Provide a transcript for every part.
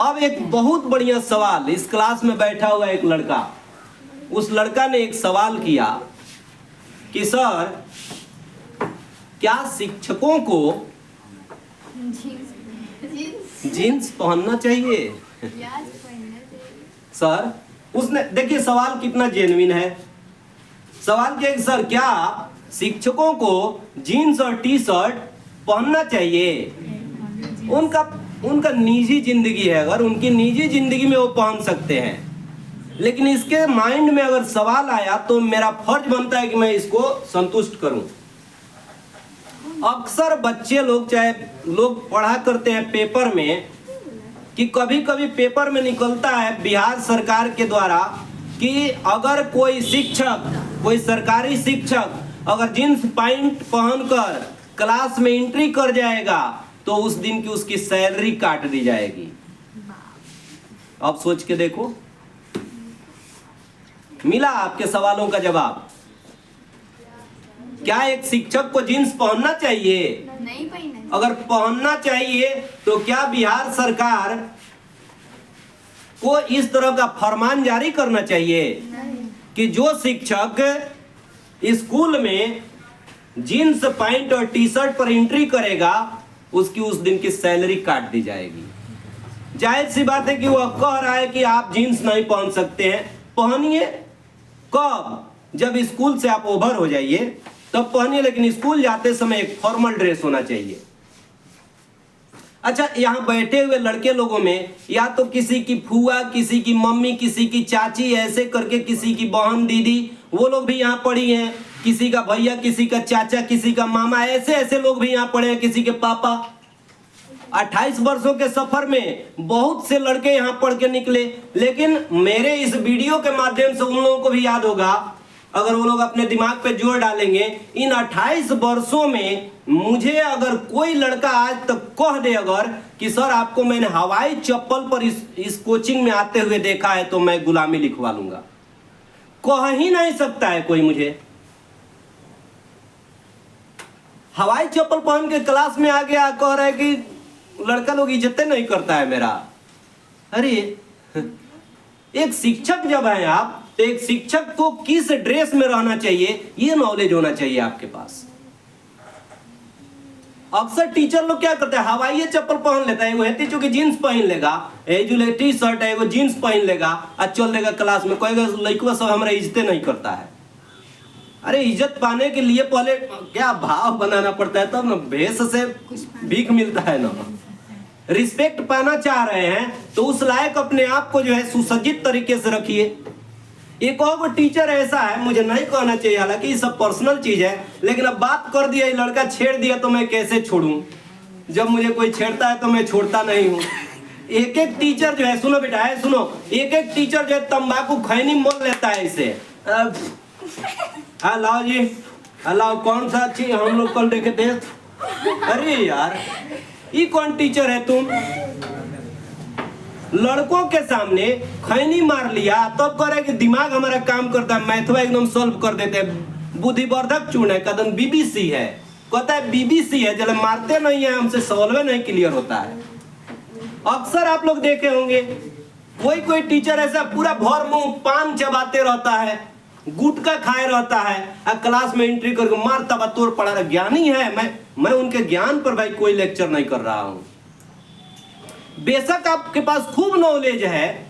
अब एक बहुत बढ़िया सवाल, इस क्लास में बैठा हुआ एक लड़का, उस लड़का ने एक सवाल किया कि सर क्या शिक्षकों को जीन्स पहनना चाहिए? सर उसने, देखिए सवाल कितना जेन्युइन है। सवाल किया कि सर क्या शिक्षकों को जीन्स और टी शर्ट पहनना चाहिए? उनका निजी जिंदगी है, अगर उनकी निजी जिंदगी में वो पहन सकते हैं, लेकिन इसके माइंड में अगर सवाल आया तो मेरा फर्ज बनता है कि मैं इसको संतुष्ट करूं। अक्सर बच्चे लोग, चाहे लोग पढ़ा करते हैं पेपर में, कि कभी कभी पेपर में निकलता है बिहार सरकार के द्वारा कि अगर कोई शिक्षक, कोई सरकारी शिक्षक अगर जींस पैंट पहनकर क्लास में एंट्री कर जाएगा तो उस दिन की उसकी सैलरी काट दी जाएगी। अब सोच के देखो, मिला आपके सवालों का जवाब। क्या एक शिक्षक को जींस पहनना चाहिए? नहीं पहनना। अगर पहनना चाहिए तो क्या बिहार सरकार को इस तरह का फरमान जारी करना चाहिए कि जो शिक्षक स्कूल में जींस पैंट और टी शर्ट पर एंट्री करेगा उसकी उस दिन की सैलरी काट दी जाएगी? जाहिर सी बात है कि वह कह रहा है कि आप जींस नहीं पहन सकते हैं। पहनिए, कब? जब स्कूल से आप ओवर हो जाइए तब पहनिए, लेकिन स्कूल जाते समय एक फॉर्मल ड्रेस होना चाहिए। अच्छा, यहाँ बैठे हुए लड़के लोगों में या तो किसी की फुआ, किसी की मम्मी, किसी की चाची, ऐसे करके किसी की बहन, दीदी, वो लोग भी यहाँ पढ़ी हैं, किसी का भैया, किसी का चाचा, किसी का मामा, ऐसे ऐसे लोग भी यहाँ पढ़े हैं, किसी के पापा। 28 वर्षों के सफर में बहुत से लड़के यहाँ पढ़ के निकले, लेकिन मेरे इस वीडियो के माध्यम से उन लोगों को भी याद होगा, अगर वो लोग अपने दिमाग पे जोर डालेंगे, इन 28 वर्षों में मुझे अगर कोई लड़का आज तक कह दे अगर कि सर आपको मैंने हवाई चप्पल पर इस कोचिंग में आते हुए देखा है तो मैं गुलामी लिखवा लूंगा। कह ही नहीं सकता है कोई मुझे। हवाई चप्पल पहन के क्लास में आ गया, कह रहा है कि लड़का लोग इज्जत नहीं करता है मेरा। अरे एक शिक्षक जब है आप, तो एक शिक्षक को किस ड्रेस में रहना चाहिए ये नॉलेज होना चाहिए आपके पास। अक्सर टीचर लोग क्या करते हैं, हवाई चप्पल पहन लेता है, वो हेती चूंकि जीन्स पहन लेगा, जो टी शर्ट है वो जीन्स पहन लेगा और चल देगा क्लास में, कहेगा लड़का सब हमारा इज्जत नहीं करता है। अरे इज्जत पाने के लिए पहले क्या भाव बनाना पड़ता है, तब ना भेष से भीख मिलता है ना। रिस्पेक्ट पाना चाह रहे हैं तो उस लायक अपने आप को जो है सुसज्जित तरीके से रखिए। एक और टीचर ऐसा है, मुझे नहीं कहना चाहिए, हालांकि ये सब पर्सनल चीज है, लेकिन अब बात कर दिया, ये लड़का छेड़ दिया तो मैं कैसे छोड़ूं? जब मुझे कोई छेड़ता है तो मैं छोड़ता नहीं हूं। एक एक टीचर जो है, सुनो बेटा है, सुनो, एक एक टीचर जो है तंबाकू खैनी मोल लेता है इसे। लाओ जी, लाओ, कौन सा चीज हम लोग कल देखे थे? अरे यार, ये कौन टीचर है तुम? लड़कों के सामने खैनी मार लिया, तब कह रहे कि दिमाग हमारा काम करता है, मैथवा एकदम सॉल्व कर देते हैं, बुद्धिवर्धक चूर्ण है, कदम बीबीसी है, कहता है बीबीसी है, जब मारते नहीं है हमसे सॉल्व नहीं क्लियर होता है। अक्सर आप लोग देखे होंगे कोई कोई टीचर ऐसा पूरा भर मुंह पान चबाते रहता है, गुटखा खाए रहता है, और क्लास में एंट्री करके मारता बा तोड़ पड़ा रहा। ज्ञानी है, मैं उनके ज्ञान पर भाई कोई लेक्चर नहीं कर रहा हूं। बेशक आपके पास खूब नॉलेज है,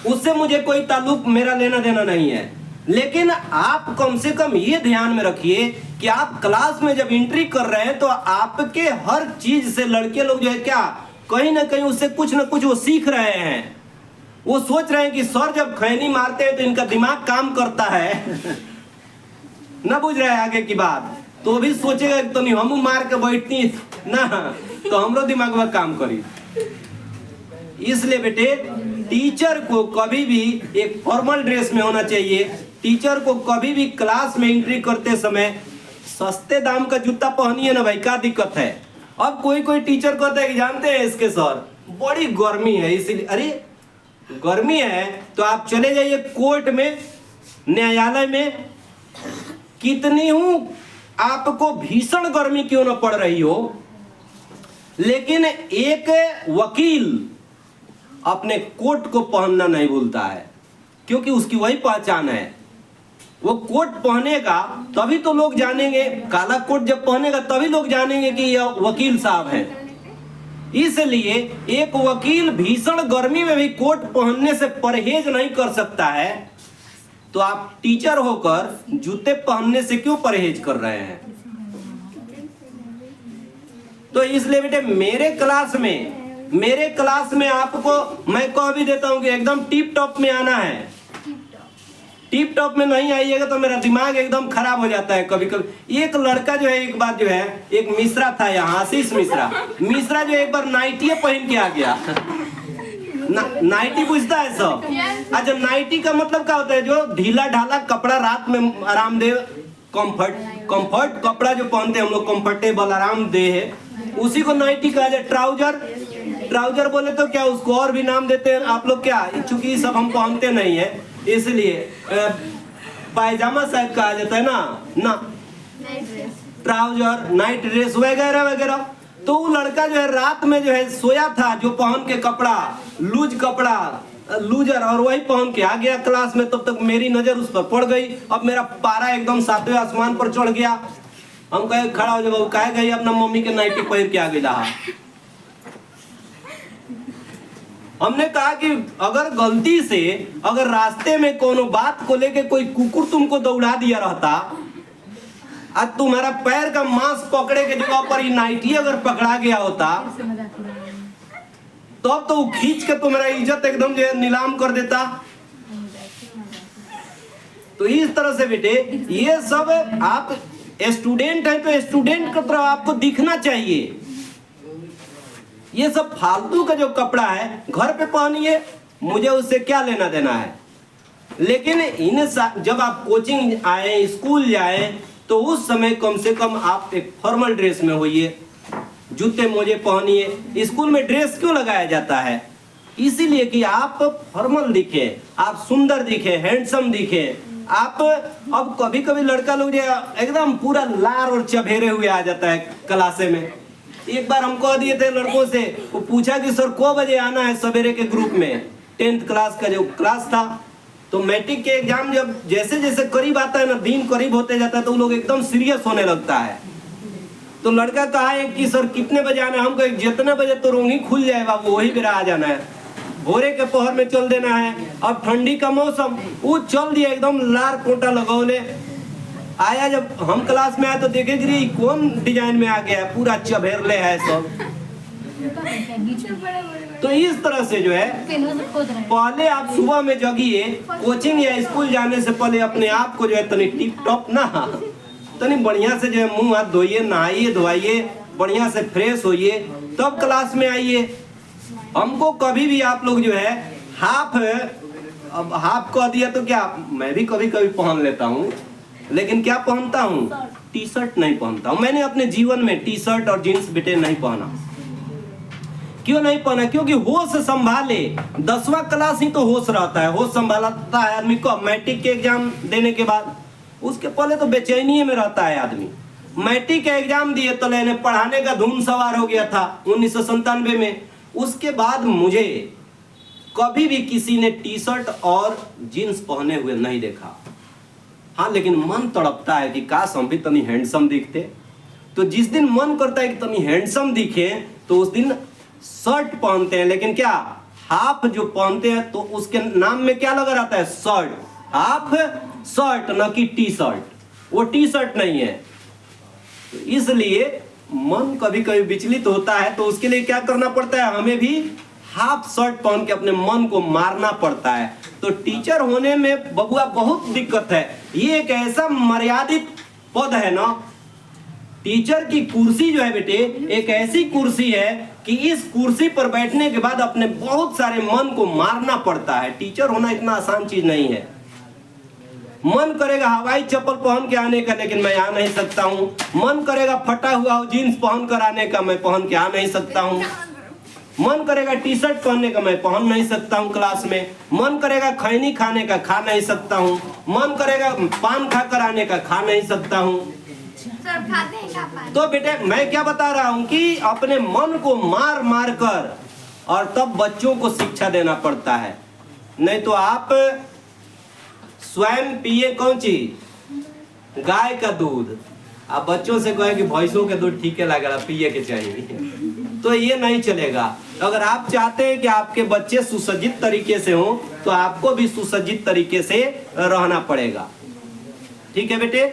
उससे मुझे कोई ताल्लुक, मेरा लेना देना नहीं है, लेकिन आप कम से कम ये ध्यान में रखिए कि आप क्लास में जब एंट्री कर रहे हैं तो आपके हर चीज से लड़के लोग जो है क्या कहीं ना कहीं उससे कुछ ना कुछ वो सीख रहे हैं। वो सोच रहे हैं कि सर जब खैनी मारते हैं तो इनका दिमाग काम करता है। ना बुझ रहे हैं आगे की बात, तो भी सोचेगा तो नहीं हम मार के बैठती ना तो हमरो दिमाग में काम करी। इसलिए बेटे, टीचर को कभी भी एक फॉर्मल ड्रेस में होना चाहिए। टीचर को कभी भी क्लास में एंट्री करते समय सस्ते दाम का जूता पहनिए ना भाई, क्या दिक्कत है? अब कोई कोई टीचर कहता है कि जानते हैं इसके सर बड़ी गर्मी है, इसीलिए। अरे गर्मी है तो आप चले जाइए कोर्ट में, न्यायालय में, कितनी हूं आपको भीषण गर्मी क्यों ना पड़ रही हो, लेकिन एक वकील अपने कोट को पहनना नहीं भूलता है, क्योंकि उसकी वही पहचान है। वो कोट पहनेगा तभी तो लोग जानेंगे, काला कोट जब पहनेगा तभी लोग जानेंगे कि यह वकील साहब है। इसलिए एक वकील भीषण गर्मी में भी कोट पहनने से परहेज नहीं कर सकता है, तो आप टीचर होकर जूते पहनने से क्यों परहेज कर रहे हैं? तो इसलिए बेटे मेरे क्लास में आपको मैं कह भी देता हूं कि एकदम टिप टॉप में आना है। टिप टॉप में नहीं आइएगा तो मेरा दिमाग एकदम खराब हो जाता है कभी कभी। एक लड़का जो है, एक बार जो है, एक मिश्रा था यहाँ, आशीष मिश्रा जो एक बार नाइटी पहन के आ गया। नाइटी पूछता है सब। अच्छा, नाइटी का मतलब क्या होता है? जो ढीला ढाला कपड़ा, रात में आरामदेह कंफर्ट कपड़ा जो पहनते हैं हम लोग, कंफर्टेबल आरामदेह है, उसी को नाइटी कहा जाए। ट्राउजर बोले तो क्या उसको और भी नाम देते हैं आप लोग क्या? चूंकि सब हम पहनते नहीं है इसलिए पायजामा शायद कहा जाता है ना, ट्राउजर, नाइट ड्रेस वगैरह वगैरह। तो वो लड़का जो है रात में जो है सोया था, जो पहन के कपड़ा लूजर, और वही पहन के आ गया क्लास में। तब तक मेरी नजर उस पर पड़ गई। अब मेरा पारा एकदम 7वें आसमान पर चढ़ गया। हम कहे खड़ा हो जाओ, कहे गई अपना मम्मी के नाइटी पहन के आ गई। हमने कहा कि अगर गलती से अगर रास्ते में कोनो बात को लेके कोई कुकुर तुमको दौड़ा दिया रहता, आज तुम्हारा पैर का मांस पकड़े के जगह पर ये नाइटी अगर पकड़ा गया होता, तो अब तो वो खींच के तुम्हारा इज्जत एकदम जो है नीलाम कर देता। तो इस तरह से बेटे ये सब आप स्टूडेंट हैं तो स्टूडेंट की तरह आपको दिखना चाहिए। ये सब फालतू का जो कपड़ा है घर पे पहनिए, मुझे उससे क्या लेना देना है। लेकिन जब आप कोचिंग आए, स्कूल जाए, तो उस समय कम से कम आप एक फॉर्मल ड्रेस में होइए, जूते मोजे पहनिए। स्कूल में ड्रेस क्यों लगाया जाता है? इसीलिए कि आप फॉर्मल दिखे, आप सुंदर दिखे, हैंडसम दिखे। आप अब कभी कभी लड़का लोग जो एकदम पूरा लार और चबेरे हुए आ जाता है क्लासे में। एक बार हम कह दिए थे लड़कों से, वो पूछा कि सर को बजे आना है सवेरे के ग्रुप में, 10th क्लास का जो क्लास था। तो मैट्रिक के एग्जाम जब जैसे जैसे करीब आता है ना, दिन करीब होते जाता है, तो लोग एकदम सीरियस होने लगता है। तो लड़का कहा है कि सर कितने बजे आना है? हम कहे जितने बजे तो रोंगी खुल जाए बाबू, वही बेरा आ जाना है, भोरे के पहर में चल देना है। अब ठंडी का मौसम, वो चल दिया एकदम लार पोटा लगौले आया। जब हम क्लास में आए तो देखे कि कौन डिजाइन में आ गया, पूरा चबेरले है सब। तो इस तरह से जो है पहले आप सुबह में जगिए, कोचिंग या स्कूल जाने से पहले अपने आप को जो है तनी टिप टॉप ना, तनी बढ़िया से जो है मुंह हाथ धोइए, नहाइए धोइए, बढ़िया से फ्रेश होइए, तब क्लास में आइए। हमको कभी भी आप लोग जो है अब हाफ कह दिया तो क्या, मैं भी कभी कभी पहन लेता हूँ, लेकिन क्या पहनता हूँ? टी शर्ट नहीं पहनता हूँ। मैंने अपने जीवन में टी शर्ट और जीन्स बेटे नहीं पहना। क्यों नहीं पहना? क्योंकि होश संभाले, 10वां क्लास ही तो होश रहता है, होश संभालता है आदमी को मैट्रिक के एग्जाम देने के बाद। उसके पहले तो बेचैनी में रहता है आदमी। मैट्रिक का एग्जाम दिए तो लेने पढ़ाने का धूम सवार हो गया था 1997 में। उसके बाद मुझे कभी भी किसी ने टी शर्ट और जीन्स पहने हुए नहीं देखा। हाँ, लेकिन मन तड़पता है कि काश हम भी तनी हैंडसम दिखते। तो जिस दिन मन करता है कि तनी हैंडसम दिखे, तो उस दिन शर्ट पहनते हैं। लेकिन क्या हाफ जो पहनते हैं तो उसके नाम में क्या लगा रहता है? शर्ट, हाफ शर्ट, न कि टी शर्ट। वो टी शर्ट नहीं है। तो इसलिए मन कभी कभी विचलित होता है, तो उसके लिए क्या करना पड़ता है? हमें भी हाफ शर्ट पहन के अपने मन को मारना पड़ता है। तो टीचर होने में बबुआ बहुत दिक्कत है। ये एक ऐसा मर्यादित पद है ना, टीचर की कुर्सी जो है बेटे एक ऐसी कुर्सी है कि इस कुर्सी पर बैठने के बाद अपने बहुत सारे मन को मारना पड़ता है। टीचर होना इतना आसान चीज नहीं है। मन करेगा हवाई चप्पल पहन के आने का, लेकिन मैं आ नहीं सकता हूँ। मन करेगा फटा हुआ जीन्स पहन कर आने का, मैं पहन के आ नहीं सकता हूँ। मन करेगा टी शर्ट पहनने का, मैं पहन नहीं सकता हूँ क्लास में। मन करेगा खैनी खाने का, खा नहीं सकता हूँ। मन करेगा पान खा कर आने का, खा नहीं सकता हूँ। खाते हैं क्या पान? तो बेटे मैं क्या बता रहा हूँ कि अपने मन को मार मार कर और तब बच्चों को शिक्षा देना पड़ता है। नहीं तो आप स्वयं पिए कौन चीज, गाय का दूध, आप बच्चों से कहे कि भैंसों के दूध ठीक है लगेगा, पिए के चाहिए, तो ये नहीं चलेगा। अगर आप चाहते हैं कि आपके बच्चे सुसज्जित तरीके से हों तो आपको भी सुसज्जित तरीके से रहना पड़ेगा। ठीक है बेटे।